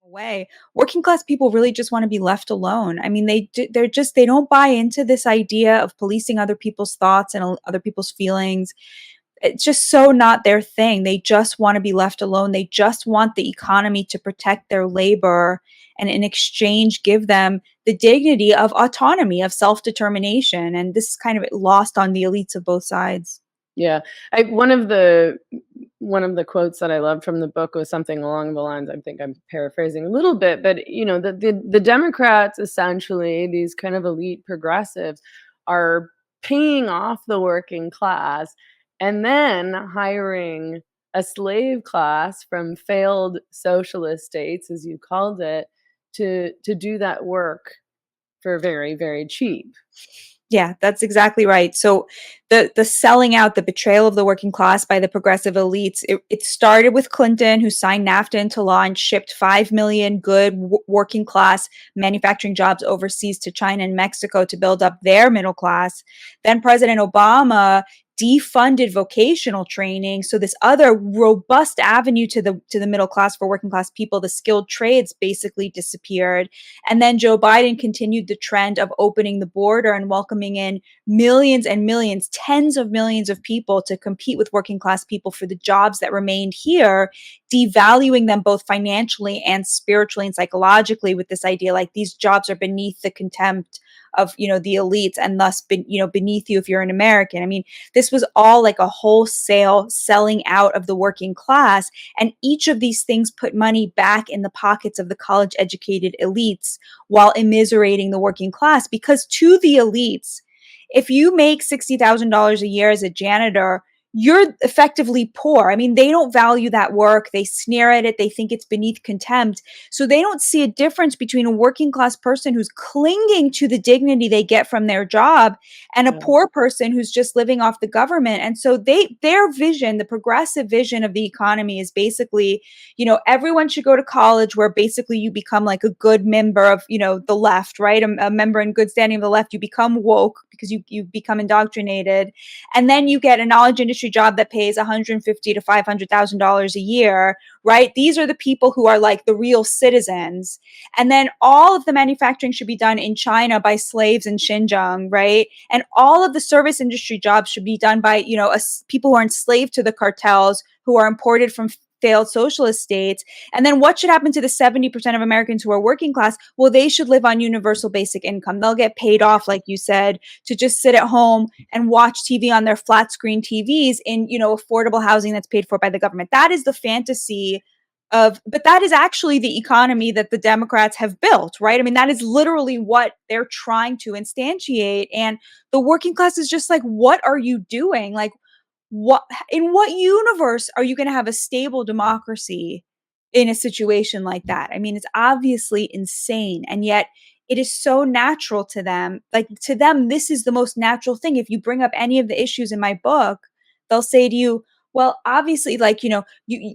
way. Working class people really just want to be left alone. I mean, they don't buy into this idea of policing other people's thoughts and other people's feelings. It's just so not their thing. They just want to be left alone. They just want the economy to protect their labor and in exchange give them the dignity of autonomy, of self-determination. And this is kind of lost on the elites of both sides. Yeah. One of the quotes that I loved from the book was something along the lines, I think I'm paraphrasing a little bit, but the Democrats, essentially, these kind of elite progressives, are paying off the working class and then hiring a slave class from failed socialist states, as you called it, to do that work for very, very cheap. Yeah, that's exactly right. So the selling out, the betrayal of the working class by the progressive elites, it started with Clinton, who signed NAFTA into law and shipped 5 million good working class manufacturing jobs overseas to China and Mexico to build up their middle class. Then President Obama defunded vocational training, so this other robust avenue to the middle class for working class people, the skilled trades, basically disappeared. And then Joe Biden continued the trend of opening the border and welcoming in millions and millions, tens of millions of people to compete with working class people for the jobs that remained here, devaluing them both financially and spiritually and psychologically, with this idea like these jobs are beneath the contempt of the elites, and thus beneath you if you're an American. I mean, this was all like a wholesale selling out of the working class, and each of these things put money back in the pockets of the college educated elites while immiserating the working class. Because to the elites, if you make $60,000 a year as a janitor, you're effectively poor. I mean, they don't value that work. They sneer at it. They think it's beneath contempt. So they don't see a difference between a working class person who's clinging to the dignity they get from their job and a Yeah. poor person who's just living off the government. And so their vision, the progressive vision of the economy, is basically, everyone should go to college, where basically you become like a good member of, the left, right? A member in good standing of the left. You become woke because you become indoctrinated. And then you get a knowledge industry job that pays $150,000 to $500,000 a year, right? These are the people who are like the real citizens. And then all of the manufacturing should be done in China by slaves in Xinjiang, right? And all of the service industry jobs should be done by, people who are enslaved to the cartels, who are imported from failed socialist states. And then what should happen to the 70% of Americans who are working class? Well, they should live on universal basic income. They'll get paid off, like you said, to just sit at home and watch TV on their flat screen TVs in, affordable housing that's paid for by the government. That is the fantasy but that is actually the economy that the Democrats have built, right? I mean, that is literally what they're trying to instantiate. And the working class is just like, what are you doing? Like, in what universe are you going to have a stable democracy in a situation like that? I mean, it's obviously insane. And yet it is so natural to them. Like, to them, this is the most natural thing. If you bring up any of the issues in my book, they'll say to you, well, obviously, like,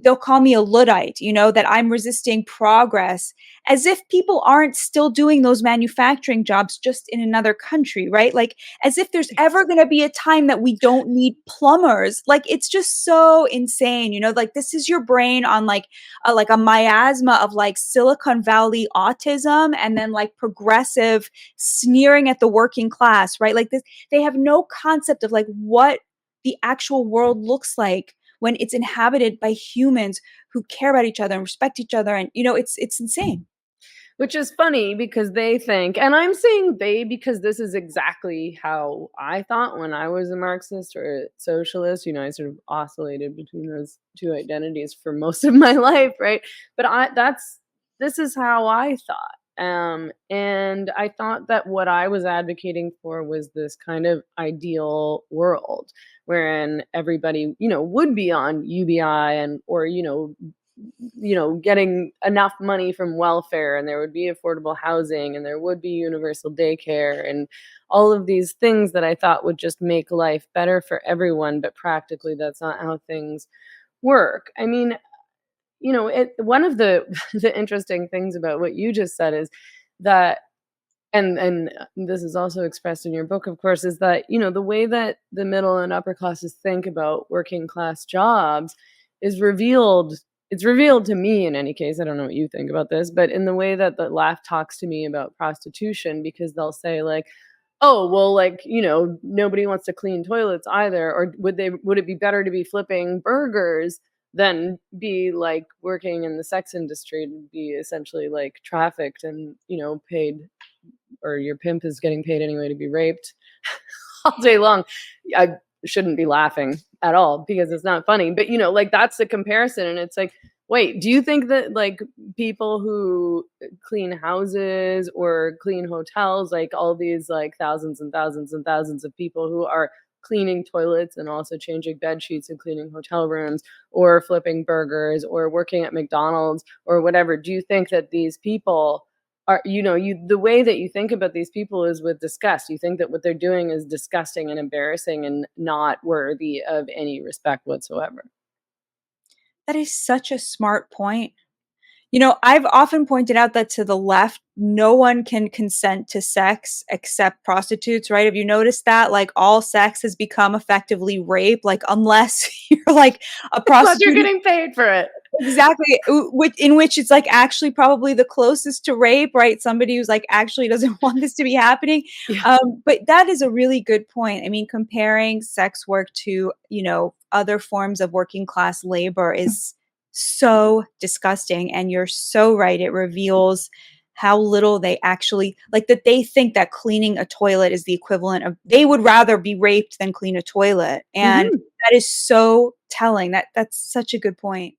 they'll call me a Luddite, that I'm resisting progress, as if people aren't still doing those manufacturing jobs just in another country, right? Like, as if there's ever going to be a time that we don't need plumbers. Like, it's just so insane, like, this is your brain on like a miasma of like Silicon Valley autism, and then like progressive sneering at the working class, right? Like, this, they have no concept of like what the actual world looks like when it's inhabited by humans who care about each other and respect each other. And it's insane. Which is funny because they think, and I'm saying they because this is exactly how I thought when I was a Marxist or a socialist. I sort of oscillated between those two identities for most of my life, right? But this is how I thought. And I thought that what I was advocating for was this kind of ideal world wherein everybody, would be on UBI or getting enough money from welfare, and there would be affordable housing, and there would be universal daycare, and all of these things that I thought would just make life better for everyone. But practically, that's not how things work. I mean, one of the the interesting things about what you just said is that, and this is also expressed in your book, of course, is that the way that the middle and upper classes think about working class jobs is revealed it's revealed to me in any case, I don't know what you think about this, but in the way that the left talks to me about prostitution, because they'll say like, "Oh, well, like, nobody wants to clean toilets either," or would it be better to be flipping burgers than be, like, working in the sex industry to be essentially, like, trafficked and, paid, or your pimp is getting paid anyway to be raped all day long. I shouldn't be laughing at all because it's not funny, but, like, that's the comparison, and it's like, wait, do you think that, like, people who clean houses or clean hotels, like, all these, like, thousands and thousands and thousands of people who are cleaning toilets and also changing bed sheets and cleaning hotel rooms or flipping burgers or working at McDonald's or whatever, do you think that these people are, the way that you think about these people is with disgust? You think that what they're doing is disgusting and embarrassing and not worthy of any respect whatsoever? That is such a smart point. I've often pointed out that to the left, no one can consent to sex except prostitutes, right? Have you noticed that? Like, all sex has become effectively rape, like, unless you're like a Plus you're prostitute. getting paid for it. Exactly, in which it's, like, actually probably the closest to rape, right? Somebody who's, like, actually doesn't want this to be happening. Yeah. But that is a really good point. I mean, comparing sex work to, other forms of working class labor is so disgusting, and you're so right, it reveals how little they actually like, that they think that cleaning a toilet is the equivalent of they would rather be raped than clean a toilet, and Mhm. that is so telling. That's such a good point.